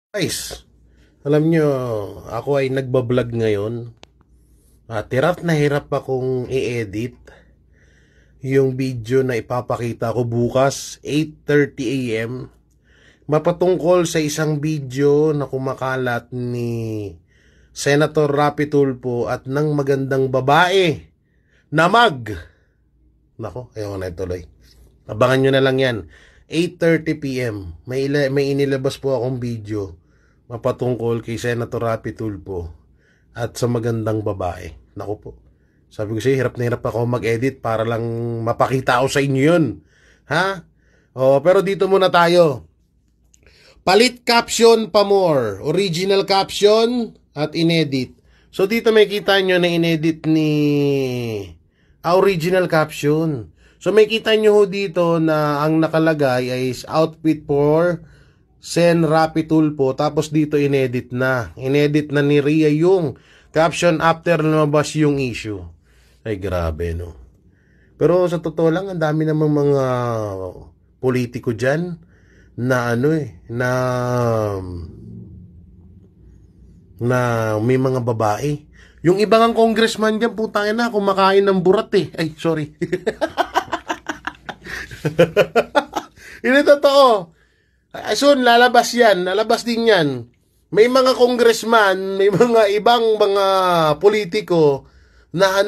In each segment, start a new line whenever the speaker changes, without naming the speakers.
Guys, alam nyo, ako ay nagbablog ngayon at hirap na hirap akong i-edit yung video na ipapakita ko bukas 8:30 AM mapatungkol sa isang video na kumakalat ni Senator Rapi Tulfo at ng magandang babae na nako, ayaw na ituloy. Abangan nyo na lang yan. 8:30 PM may inilabas po akong video mapatungkol kay Senator Rapi Tulfo at sa magandang babae. Naku po, sabi ko siya, hirap na hirap ako mag-edit para lang mapakita ko sa inyo yun, ha? Pero dito muna tayo. Palit caption pa more, original caption at inedit. So dito may kita nyo na inedit ni original caption. So may kita nyo dito na ang nakalagay ay outfit for Sen Rapi Tulfo, tapos dito inedit na ni Ria yung caption after lumabas yung issue. Ay grabe, no? Pero sa totoo lang, ang dami namang mga politiko dyan na na may mga babae. Yung ibang congressman dyan, putangin na, kumakain ng burat eh. Ay, sorry. Hindi totoo. Soon, lalabas yan. Lalabas din yan. May mga congressman, may mga ibang mga politiko na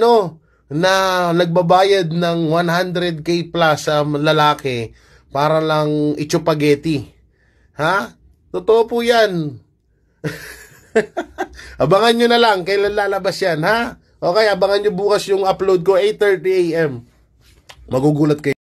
na nagbabayad ng 100K plus sa lalaki para lang ichupageti. Ha? Totoo po yan. Abangan nyo na lang kailan lalabas yan, ha? Okay, abangan nyo bukas yung upload ko 8:30 AM. Magugulat kayo.